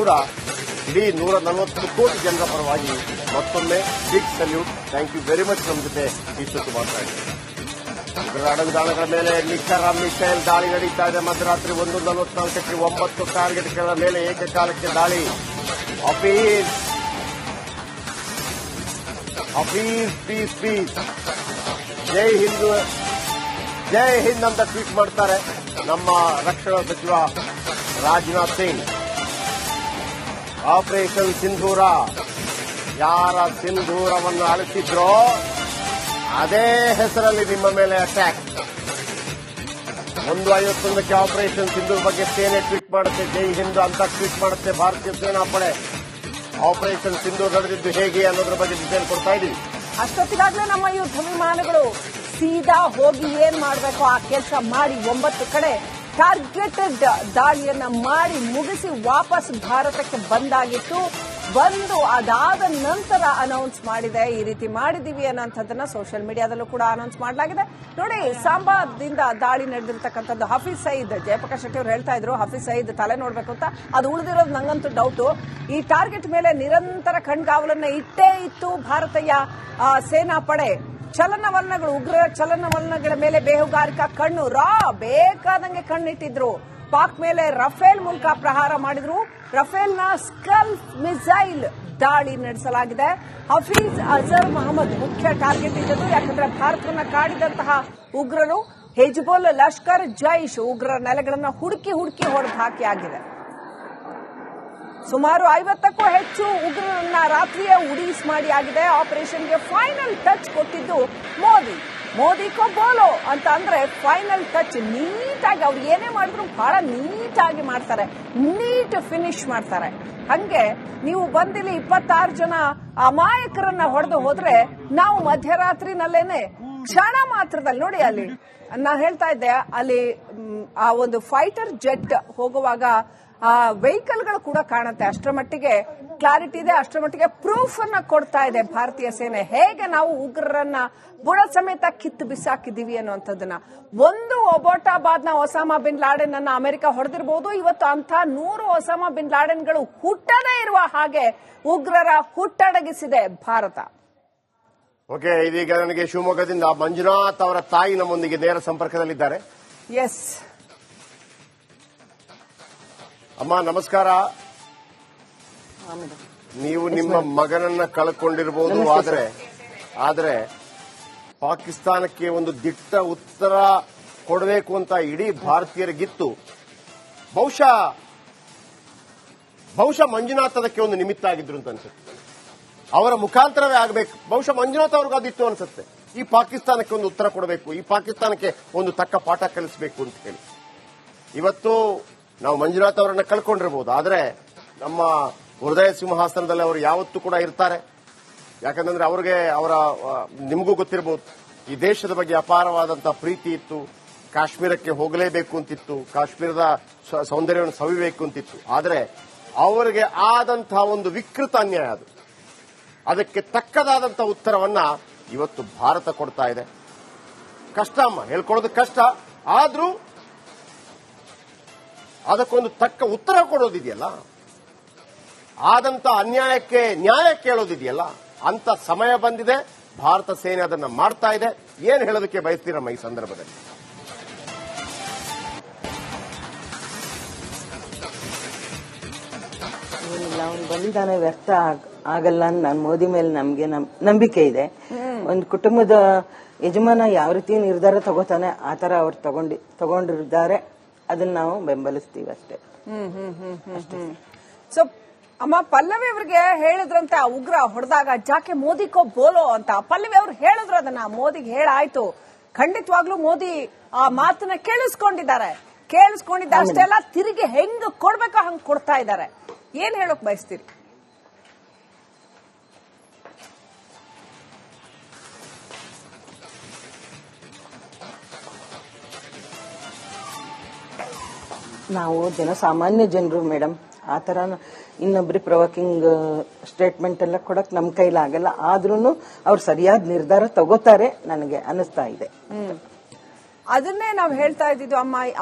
ಕೂಡ ಇಡೀ 140 ಕೋಟಿ ಜನರ ಪರವಾಗಿ ಮತ್ತೊಮ್ಮೆ big salute. Thank you very much. ನಮ್ಮ ಜೊತೆ ಇಷ್ಟೊತ್ತು ಮಾತಾಡಿದೆ. ಉಗ್ರರ ಅಡಗುದಾಣಗಳ ಮೇಲೆ ನಿಖರ ಮಿಸೈಲ್ ದಾಳಿ ನಡೀತಾ ಇದೆ. ಮಧ್ಯರಾತ್ರಿ 1:44ಕ್ಕೆ 9 ಟಾರ್ಗೆಟ್ಗಳ ಮೇಲೆ ಏಕಕಾಲಕ್ಕೆ ದಾಳಿ. ಹಫೀಜ್ ಪೀಸ್ ಪೀಸ್, ಜೈ ಹಿಂದ್ ಜೈ ಹಿಂದ್ ಅಂತ ಟ್ವೀಟ್ ಮಾಡ್ತಾರೆ ನಮ್ಮ ರಕ್ಷಣಾ ಸಚಿವ ರಾಜನಾಥ್ ಸಿಂಗ್. ಆಪರೇಷನ್ ಸಿಂಧೂರ, ಯಾರ ಸಿಂಧೂರವನ್ನು ಅಳಿಸಿದ್ರೋ ಅದೇ ಹೆಸರಲ್ಲಿ ನಿಮ್ಮ ಮೇಲೆ ಅಟ್ಯಾಕ್. 1:51ಕ್ಕೆ ಆಪರೇಷನ್ ಸಿಂಧೂರ್ ಬಗ್ಗೆ ಸೇನೆ ಟ್ವೀಟ್ ಮಾಡುತ್ತೆ, ಜೈ ಹಿಂದ್ ಅಂತ ಟ್ವೀಟ್ ಮಾಡುತ್ತೆ ಭಾರತೀಯ ಸೇನಾಪಡೆ. ಆಪರೇಷನ್ ಸಿಂಧೂರ್ ನಡೆದಿದ್ದು ಹೇಗೆ ಅನ್ನೋದ್ರ ಬಗ್ಗೆ ಡೀಟೇಲ್ ಕೊಡ್ತಾ ಇದೀವಿ. ಅಷ್ಟೊತ್ತಿಗಾಗಲೇ ನಮ್ಮ ಯುದ್ಧ ವಿಮಾನಗಳು ಸೀದಾ ಹೋಗಿ ಏನ್ ಮಾಡಬೇಕು ಆ ಕೆಲಸ ಮಾಡಿ 9 ಕಡೆ ಟಾರ್ಗೆಟೆಡ್ ದಾಳಿಯನ್ನ ಮಾಡಿ ಮುಗಿಸಿ ವಾಪಸ್ ಭಾರತಕ್ಕೆ ಬಂದಾಗಿತ್ತು. ಅದಾದ ನಂತರ ಅನೌನ್ಸ್ ಮಾಡಿದೆ, ಈ ರೀತಿ ಮಾಡಿದೀವಿ ಅನ್ನೋಂಥದ್ದನ್ನ ಸೋಷಿಯಲ್ ಮೀಡಿಯಾದಲ್ಲೂ ಕೂಡ ಅನೌನ್ಸ್ ಮಾಡಲಾಗಿದೆ. ನೋಡಿ, ಸಾಂಬಾದಿಂದ ದಾಳಿ ನಡೆದಿರ್ತಕ್ಕಂಥದ್ದು ಹಫೀಜ್ ಸಯೀದ್. ಜಯಪ್ರಕಾಶ್ ಶೆಟ್ಟಿ ಅವರು ಹೇಳ್ತಾ ಇದ್ರು ಹಫೀಜ್ ಸಯೀದ್ ತಲೆ ನೋಡ್ಬೇಕು ಅಂತ. ಅದು ಉಳಿದಿರೋದು ನಂಗಂತೂ ಡೌಟು. ಈ ಟಾರ್ಗೆಟ್ ಮೇಲೆ ನಿರಂತರ ಕಣ್ಗಾವಲನ್ನ ಇಟ್ಟೇ ಇತ್ತು ಭಾರತೀಯ ಸೇನಾಪಡೆ. ಚಲನವಲನಗಳು, ಉಗ್ರರ ಚಲನವಲನಗಳ ಮೇಲೆ ಬೇಹುಗಾರಿಕಾ ಕಣ್ಣು ಬೇಕಾದಂಗೆ ಕಣ್ಣಿಟ್ಟಿದ್ರು. ಪಾಕ್ ಮೇಲೆ ರಫೇಲ್ ಮೂಲಕ ಪ್ರಹಾರ ಮಾಡಿದ್ರು. ರಫೇಲ್ನ ಸ್ಕಲ್ಫ್ ಮಿಸೈಲ್ ದಾಳಿ ನಡೆಸಲಾಗಿದೆ. ಹಫೀಜ್ ಅಜರ್ ಮಹಮ್ಮದ್ ಮುಖ್ಯ ಟಾರ್ಗೆಟ್ ಇದ್ದದ್ದು. ಯಾಕಂದ್ರೆ ಭಾರತವನ್ನ ಕಾಡಿದಂತಹ ಉಗ್ರರು ಹಿಜ್ಬುಲ್, ಲಷ್ಕರ್ ಜೈಷ್ ಉಗ್ರರ ನೆಲೆಗಳನ್ನು ಹುಡುಕಿ ಹೊಡೆದು ಹಾಕಿ ಆಗಿದೆ. ಸುಮಾರು 50ಕ್ಕೂ ಹೆಚ್ಚು ಉಗ್ರರನ್ನ ರಾತ್ರಿಯೇ ಉಡೀಸ್ ಮಾಡಿ ಆಗಿದೆ. ಆಪರೇಷನ್ಗೆ ಫೈನಲ್ ಟಚ್ ಕೊಟ್ಟಿದ್ದು ಮೋದಿ ಕೋ ಬೋಲೋ ಅಂತ ಅಂದ್ರೆ ಫೈನಲ್ ಟಚ್ ನೀಟಾಗಿ ಅವ್ರು ಏನೇ ಮಾಡಿದ್ರು ಬಹಳ ನೀಟಾಗಿ ಮಾಡ್ತಾರೆ, ನೀಟ್ ಫಿನಿಶ್ ಮಾಡ್ತಾರೆ. ಹಂಗೆ ನೀವು ಬಂದಿಲ್ಲಿ 26 ಜನ ಅಮಾಯಕರನ್ನ ಹೊಡೆದು ಹೋದ್ರೆ ನಾವು ಮಧ್ಯರಾತ್ರಿನಲ್ಲೇನೆ ಕ್ಷಣ ಮಾತ್ರದಲ್ಲಿ ನೋಡಿ, ಅಲ್ಲಿ ನಾನು ಹೇಳ್ತಾ ಇದ್ದೆ, ಅಲ್ಲಿ ಆ ಒಂದು ಫೈಟರ್ ಜೆಟ್ ಹೋಗುವಾಗ ಆ ವೆಹಿಕಲ್ಗಳು ಕೂಡ ಕಾಣುತ್ತೆ. ಅಷ್ಟರ ಮಟ್ಟಿಗೆ ಕ್ಲಾರಿಟಿ ಇದೆ, ಅಷ್ಟರ ಮಟ್ಟಿಗೆ ಪ್ರೂಫ್ ಅನ್ನ ಕೊಡ್ತಾ ಇದೆ ಭಾರತೀಯ ಸೇನೆ ಹೇಗೆ ನಾವು ಉಗ್ರರನ್ನ ಬುಡ ಸಮೇತ ಕಿತ್ತು ಬಿಸಾಕಿದೀವಿ ಅನ್ನುವಂಥದ್ದನ್ನ. ಒಂದು ಒಬೋಟಾಬಾದ್ನ ಒಸಾಮಾ ಬಿನ್ ಲಾಡೆನ್ ಅನ್ನ ಅಮೆರಿಕ ಹೊಡೆದಿರಬಹುದು. ಇವತ್ತು ಅಂತ 100 ಒಸಾಮಾ ಬಿನ್ ಲಾಡೆನ್ಗಳು ಹುಟ್ಟದೇ ಇರುವ ಹಾಗೆ ಉಗ್ರರ ಹುಟ್ಟಡಗಿಸಿದೆ ಭಾರತ. ಓಕೆ, ಇದೀಗ ನನಗೆ ಶಿವಮೊಗ್ಗದಿಂದ ಮಂಜುನಾಥ್ ಅವರ ತಾಯಿ ನಮ್ಮೊಂದಿಗೆ ನೇರ ಸಂಪರ್ಕದಲ್ಲಿದ್ದಾರೆ. ಎಸ್ ಅಮ್ಮ, ನಮಸ್ಕಾರ. ನೀವು ನಿಮ್ಮ ಮಗನನ್ನ ಕಳ್ಕೊಂಡಿರಬಹುದು, ಆದ್ರೆ ಪಾಕಿಸ್ತಾನಕ್ಕೆ ಒಂದು ದಿಟ್ಟ ಉತ್ತರ ಕೊಡಬೇಕು ಅಂತ ಇಡೀ ಭಾರತೀಯರಿಗಿತ್ತು. ಬಹುಶಃ ಮಂಜುನಾಥ್ ಅದಕ್ಕೆ ಒಂದು ನಿಮಿತ್ತ ಆಗಿದ್ರು ಅಂತ ಅನ್ಸುತ್ತೆ. ಅವರ ಮುಖಾಂತರವೇ ಆಗಬೇಕು. ಬಹುಶಃ ಮಂಜುನಾಥ್ ಅವ್ರಿಗೂ ಅದಿತ್ತು ಅನ್ಸುತ್ತೆ. ಈ ಪಾಕಿಸ್ತಾನಕ್ಕೆ ಒಂದು ಉತ್ತರ ಕೊಡಬೇಕು, ಈ ಪಾಕಿಸ್ತಾನಕ್ಕೆ ಒಂದು ತಕ್ಕ ಪಾಠ ಕಲಿಸಬೇಕು ಅಂತ ಹೇಳಿ. ಇವತ್ತು ನಾವು ಮಂಜುನಾಥ್ ಅವರನ್ನ ಕಳ್ಕೊಂಡಿರಬಹುದು, ಆದ್ರೆ ನಮ್ಮ ಹೃದಯ ಸಿಂಹಾಸನದಲ್ಲಿ ಅವರು ಯಾವತ್ತೂ ಕೂಡ ಇರ್ತಾರೆ. ಯಾಕಂದ್ರೆ ನಿಮಗೂ ಗೊತ್ತಿರಬಹುದು, ಈ ದೇಶದ ಬಗ್ಗೆ ಅಪಾರವಾದಂತಹ ಪ್ರೀತಿ ಇತ್ತು. ಕಾಶ್ಮೀರಕ್ಕೆ ಹೋಗಲೇಬೇಕು ಅಂತಿತ್ತು, ಕಾಶ್ಮೀರದ ಸೌಂದರ್ಯವನ್ನು ಸವಿಬೇಕು ಅಂತಿತ್ತು. ಆದರೆ ಅವರಿಗೆ ಆದಂತಹ ಒಂದು ವಿಕೃತ ಅನ್ಯಾಯ ಅದು. ಅದಕ್ಕೆ ತಕ್ಕದಾದಂತಹ ಉತ್ತರವನ್ನ ಇವತ್ತು ಭಾರತ ಕೊಡ್ತಾ ಇದೆ. ಕಷ್ಟ ಅಮ್ಮ, ಹೇಳ್ಕೊಳ್ಳೋದು ಕಷ್ಟ, ಆದ್ರೂ ಅದಕ್ಕೊಂದು ತಕ್ಕ ಉತ್ತರ ಕೊಡೋದಿದೆಯಲ್ಲ, ಆದಂತ ಅನ್ಯಾಯಕ್ಕೆ ನ್ಯಾಯ ಕೇಳೋದಿದೆಯಲ್ಲ, ಅಂತ ಸಮಯ ಬಂದಿದೆ. ಭಾರತ ಸೇನೆ ಅದನ್ನ ಮಾಡ್ತಾ ಇದೆ. ಏನ್ ಹೇಳೋದಕ್ಕೆ ಬಯಸ್ತೀರಮ್ಮ ಈ ಸಂದರ್ಭದಲ್ಲಿ? ಏನಿಲ್ಲ, ಅವನ ಬಲಿದಾನ ವ್ಯರ್ಥ ಆಗಲ್ಲ ಅಂತ ನಾನು ಮೋದಿ ಮೇಲೆ ನಮ್ಗೆ ನಂಬಿಕೆ ಇದೆ. ಒಂದು ಕುಟುಂಬದ ಯಜಮಾನ ಯಾವ ರೀತಿ ನಿರ್ಧಾರ ತಗೋತಾನೆ ಆ ತರ ಅವ್ರು ತಗೊಂಡಿದ್ದಾರೆ, ಅದನ್ನ ನಾವು ಬೆಂಬಲಿಸ್ತೀವಿ ಅಷ್ಟೇ. ಸೊ ಅಮ್ಮ, ಪಲ್ಲವಿ ಅವ್ರಿಗೆ ಹೇಳಿದ್ರಂತೆ ಆ ಉಗ್ರ ಹೊಡೆದಾಗ ಜಾಕೆ ಮೋದಿಕೋ ಬೋಲೋ ಅಂತ. ಪಲ್ಲವಿ ಅವ್ರು ಹೇಳಿದ್ರು ಅದನ್ನ, ಮೋದಿಗೆ ಹೇಳಾಯ್ತು. ಖಂಡಿತವಾಗ್ಲೂ ಮೋದಿ ಆ ಮಾತನ್ನ ಕೇಳಿಸ್ಕೊಂಡಿದ್ದಾರೆ. ಅಷ್ಟೇ ಅಲ್ಲ, ತಿರುಗಿ ಹೆಂಗ್ ಕೊಡ್ಬೇಕೋ ಹಂಗ್ ಕೊಡ್ತಾ ಇದ್ದಾರೆ. ಏನ್ ಹೇಳೋಕ್ ಬಯಸ್ತೀರಿ? ನಾವು ಜನಸಾಮಾನ್ಯ ಜನರು ಮೇಡಮ್, ಆ ತರ ಇನ್ನೊಬ್ರಿ ಪ್ರೊವೋಕಿಂಗ್ ಸ್ಟೇಟ್ಮೆಂಟ್ ಎಲ್ಲ ಕೊಡಕ್ ನಮ್ ಕೈಲಾಗಲ್ಲ. ಆದ್ರೂ ಅವ್ರು ಸರಿಯಾದ ನಿರ್ಧಾರ ತಗೋತಾರೆ ನನಗೆ ಅನಿಸ್ತಾ ಇದೆ. ಅದನ್ನೇ ನಾವು ಹೇಳ್ತಾ ಇದ್ದಿದ್ದು.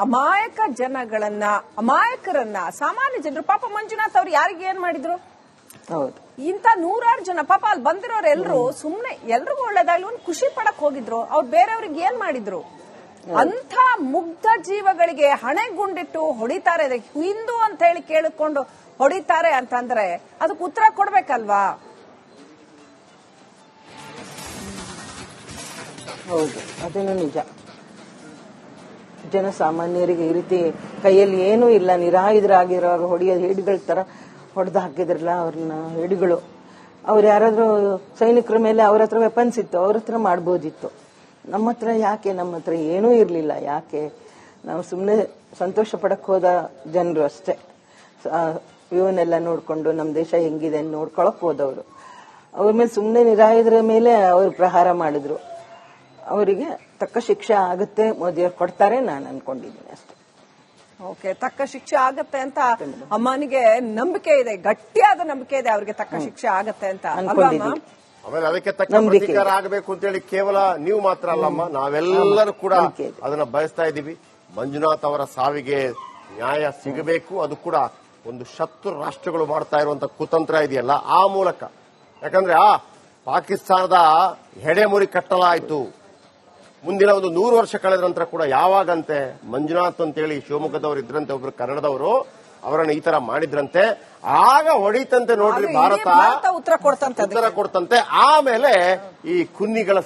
ಅಮಾಯಕ ಜನಗಳನ್ನ, ಅಮಾಯಕರನ್ನ, ಸಾಮಾನ್ಯ ಜನರು, ಪಾಪ ಮಂಜುನಾಥ್ ಅವ್ರು ಯಾರಿಗೆ ಏನ್ ಮಾಡಿದ್ರು? ಹೌದು, ಇಂತ ನೂರಾರು ಜನ ಪಾಪ ಅಲ್ಲಿ ಬಂದಿರೋರು ಎಲ್ರು ಸುಮ್ನೆ ಎಲ್ರಿಗೂ ಒಳ್ಳೇದಾಗ್ಲಿ ಒಂದು ಖುಷಿ ಪಡಕ್ ಹೋಗಿದ್ರು. ಅವ್ರು ಬೇರೆಯವ್ರಿಗೆ ಏನ್ ಮಾಡಿದ್ರು? ಅಂತ ಮುಗ್ಧ ಜೀವಗಳಿಗೆ ಹಣೆಗುಂಡಿಟ್ಟು ಹೊಡಿತಾರೆ. ಹಿಂದೂ ಅಂತ ಹೇಳಿ ಕೇಳಿಕೊಂಡು ಹೊಡಿತಾರೆ ಅಂತಂದ್ರೆ ಅದಕ್ಕೆ ಉತ್ತರ ಕೊಡ್ಬೇಕಲ್ವಾ? ಹೌದು, ಅದೇನು ನಿಜ. ಜನಸಾಮಾನ್ಯರಿಗೆ ಈ ರೀತಿ ಕೈಯಲ್ಲಿ ಏನೂ ಇಲ್ಲ, ನಿರಾಯುಧರಾಗಿರುವಾಗ ಹೊಡೆಯೋ ಹೇಡಿಗಳ ತರ ಹೊಡೆದು ಹಾಕಿದ್ರಲ್ಲ ಅವ್ರನ್ನ, ಹೇಡಿಗಳು. ಅವ್ರು ಯಾರಾದ್ರೂ ಸೈನಿಕರ ಮೇಲೆ ಅವ್ರ ಹತ್ರ ವೆಪನ್ಸ್ ಇತ್ತು, ಅವ್ರ ಹತ್ರ ಮಾಡ್ಬೋದಿತ್ತು. ನಮ್ಮ ಹತ್ರ ಯಾಕೆ? ನಮ್ಮ ಹತ್ರ ಏನೂ ಇರ್ಲಿಲ್ಲ. ಯಾಕೆ? ನಾವು ಸುಮ್ಮನೆ ಸಂತೋಷ ಪಡಕ್ ಹೋದ ಜನರು ಅಷ್ಟೇ. ಇವನ್ನೆಲ್ಲ ನೋಡ್ಕೊಂಡು ನಮ್ಮ ದೇಶ ಹೆಂಗಿದೆ ನೋಡ್ಕೊಳಕ್ ಹೋದವರು. ಅವ್ರ ಮೇಲೆ ಸುಮ್ಮನೆ ನಿರಾಯುಧರ ಮೇಲೆ ಅವ್ರು ಪ್ರಹಾರ ಮಾಡಿದ್ರು. ಅವರಿಗೆ ತಕ್ಕ ಶಿಕ್ಷೆ ಆಗುತ್ತೆ, ಮೋದಿಯವ್ರು ಕೊಡ್ತಾರೆ ನಾನು ಅನ್ಕೊಂಡಿದ್ದೀನಿ ಅಷ್ಟೇ. ಓಕೆ, ತಕ್ಕ ಶಿಕ್ಷೆ ಆಗತ್ತೆ ಅಂತ ಅಮ್ಮನಿಗೆ ನಂಬಿಕೆ ಇದೆ, ಗಟ್ಟಿಯಾದ ನಂಬಿಕೆ ಇದೆ ಅವ್ರಿಗೆ ತಕ್ಕ ಶಿಕ್ಷೆ ಆಗತ್ತೆ ಅಂತ ಅನ್ಕೊಂಡಿದ್ದೀನಿ. ಆಮೇಲೆ ಅದಕ್ಕೆ ತಕ್ಕ ಪ್ರತೀಕಾರ ಆಗಬೇಕು ಅಂತ ಹೇಳಿ ಕೇವಲ ನೀವು ಮಾತ್ರ ಅಲ್ಲಮ್ಮ, ನಾವೆಲ್ಲರೂ ಕೂಡ ಅದನ್ನ ಬಯಸ್ತಾ ಇದ್ದೀವಿ. ಮಂಜುನಾಥ್ ಅವರ ಸಾವಿಗೆ ನ್ಯಾಯ ಸಿಗಬೇಕು. ಅದು ಕೂಡ ಒಂದು ಶತ್ರು ರಾಷ್ಟ್ರಗಳು ಮಾಡ್ತಾ ಇರುವಂತ ಕುತಂತ್ರ ಇದೆಯಲ್ಲ, ಆ ಮೂಲಕ. ಯಾಕಂದ್ರೆ ಪಾಕಿಸ್ತಾನದ ಹೆಡೆಮುರಿ ಕಟ್ಟಲಾಯಿತು. ಮುಂದಿನ ಒಂದು 100 ವರ್ಷ ಕಳೆದ ನಂತರ ಕೂಡ ಯಾವಾಗಂತೆ ಮಂಜುನಾಥ್ ಅಂತೇಳಿ ಶಿವಮೊಗ್ಗದವರು ಇದ್ರಂತೆ, ಒಬ್ರು ಕನ್ನಡದವರು, ಅವರನ್ನು ಈ ತರ ಮಾಡಿದ್ರಂತೆ. ಆಗ ಹೊಡಿತಂತೆ ನೋಡ್ರಿ ಭಾರತ ಉತ್ತರ ಕೊಡ್ತಂತೆ. ಆಮೇಲೆ ಈ ಕುನ್ನಿಗಳ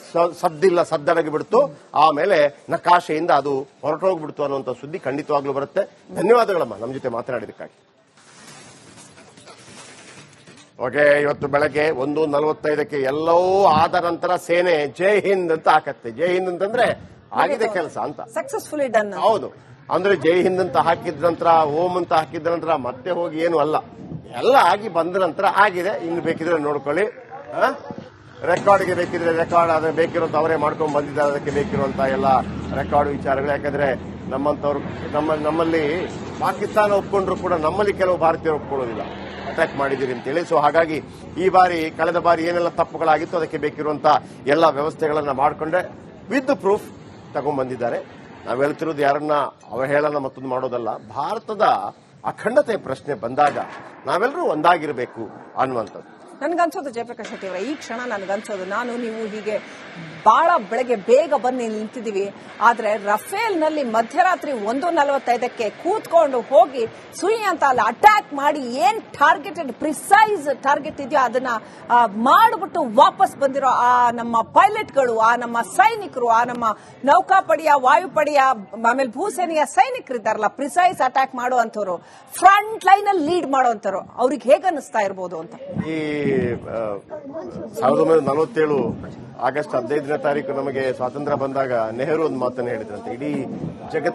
ಸದ್ದಡಗಿ ಬಿಡ್ತು. ಆಮೇಲೆ ನಕಾಶೆಯಿಂದ ಅದು ಹೊರಟೋಗ್ಬಿಡ್ತು ಅನ್ನುವಂತ ಸುದ್ದಿ ಖಂಡಿತವಾಗ್ಲೂ ಬರುತ್ತೆ. ಧನ್ಯವಾದಗಳಮ್ಮ ನಮ್ಮ ಜೊತೆ ಮಾತನಾಡಿದಕ್ಕಾಗಿ. ಓಕೆ, ಇವತ್ತು ಬೆಳಗ್ಗೆ 1:45 ಎಲ್ಲವೂ ಆದ ನಂತರ ಸೇನೆ ಜೈ ಹಿಂದ್ ಅಂತ ಹಾಕತ್ತೆ. ಜೈ ಹಿಂದ್ ಅಂತಂದ್ರೆ ಆಗಿದೆ ಕೆಲಸ ಅಂತ, ಸಕ್ಸಸ್ಫುಲಿ ಡನ್. ಹೌದು, ಅಂದ್ರೆ ಜೈ ಹಿಂದ್ ಅಂತ ಹಾಕಿದ ನಂತರ, ಓಂ ಅಂತ ಹಾಕಿದ ನಂತರ ಮತ್ತೆ ಹೋಗಿ ಏನು ಅಲ್ಲ, ಎಲ್ಲ ಆಗಿ ಬಂದ ನಂತರ ಆಗಿದೆ. ಇನ್ನು ಬೇಕಿದ್ರೆ ನೋಡ್ಕೊಳ್ಳಿ, ರೆಕಾರ್ಡ್ಗೆ ಬೇಕಿದ್ರೆ ರೆಕಾರ್ಡ್, ಅದೇ ಬೇಕಿರೋಂತ ಅವರೇ ಮಾಡ್ಕೊಂಡು ಬಂದಿದ್ದಾರೆ. ಅದಕ್ಕೆ ಬೇಕಿರುವಂತ ಎಲ್ಲ ರೆಕಾರ್ಡ್ ವಿಚಾರಗಳು. ಯಾಕಂದ್ರೆ ನಮ್ಮಂತವ್ರು ನಮ್ಮಲ್ಲಿ ಪಾಕಿಸ್ತಾನ ಒಪ್ಕೊಂಡ್ರು ಕೂಡ ನಮ್ಮಲ್ಲಿ ಕೆಲವು ಭಾರತೀಯರು ಒಪ್ಕೊಳ್ಳೋದಿಲ್ಲ, ಅಟ್ಯಾಕ್ ಮಾಡಿದ್ದೀರಿ ಅಂತೇಳಿ. ಸೊ ಹಾಗಾಗಿ ಈ ಬಾರಿ, ಕಳೆದ ಬಾರಿ ಏನೆಲ್ಲ ತಪ್ಪುಗಳಾಗಿತ್ತು ಅದಕ್ಕೆ ಬೇಕಿರುವಂತ ಎಲ್ಲ ವ್ಯವಸ್ಥೆಗಳನ್ನ ಮಾಡಿಕೊಂಡೆ ವಿತ್ ಪ್ರೂಫ್ ತಗೊಂಡ್ಬಂದಿದ್ದಾರೆ. ನಾವು ಹೇಳ್ತಿರೋದು ಯಾರನ್ನ ಅವಹೇಳನ ಮತ್ತೊಂದು ಮಾಡೋದಲ್ಲ. ಭಾರತದ ಅಖಂಡತೆ ಪ್ರಶ್ನೆ ಬಂದಾಗ ನಾವೆಲ್ಲರೂ ಒಂದಾಗಿರಬೇಕು ಅನ್ನುವಂಥದ್ದು ನನ್ಗನ್ಸೋದು. ಜಯಪ್ರಕಾಶ್ ಶೆಟ್ಟಿ ಅವರ ಈ ಕ್ಷಣ ನನ್ಗನ್ಸೋದು, ನಾನು ನೀವು ಹೀಗೆ ಬಹಳ ಬೆಳಗ್ಗೆ ಬೇಗ ಬಂದು ನಿಂತಿದ್ದೀವಿ, ಆದ್ರೆ ರಫೇಲ್ ನಲ್ಲಿ ಮಧ್ಯರಾತ್ರಿ 1:45 ಕೂತ್ಕೊಂಡು ಹೋಗಿ ಸುಯಿ ಅಂತ ಅಲ್ಲಿ ಅಟ್ಯಾಕ್ ಮಾಡಿ ಏನ್ ಟಾರ್ಗೆಟೆಡ್ ಪ್ರಿಸೈಸ್ ಟಾರ್ಗೆಟ್ ಇದೆಯೋ ಅದನ್ನ ಮಾಡಿಬಿಟ್ಟು ವಾಪಸ್ ಬಂದಿರೋ ಆ ನಮ್ಮ ಪೈಲಟ್ಗಳು, ಆ ನಮ್ಮ ಸೈನಿಕರು, ಆ ನಮ್ಮ ನೌಕಾಪಡೆಯ, ವಾಯುಪಡೆಯ, ಆಮೇಲೆ ಭೂಸೇನೆಯ ಸೈನಿಕರಿದ್ದಾರಲ್ಲ, ಪ್ರಿಸೈಸ್ ಅಟ್ಯಾಕ್ ಮಾಡುವಂತವ್ರು, ಫ್ರಂಟ್ ಲೈನ್ ಅಲ್ಲಿ ಲೀಡ್ ಮಾಡುವಂತವ್ರು, ಅವ್ರಿಗೆ ಹೇಗನ್ನಿಸ್ತಾ ಇರ್ಬೋದು ಅಂತ. ಈ 1947 ಆಗಸ್ಟ್ 15ನೇ ತಾರೀಕು ನಮಗೆ ಸ್ವಾತಂತ್ರ್ಯ ಬಂದಾಗ ನೆಹರು ಒಂದು ಮಾತನ್ನು ಹೇಳಿದ್ರಂತೆ, ಇಡೀ ಜಗತ್ತು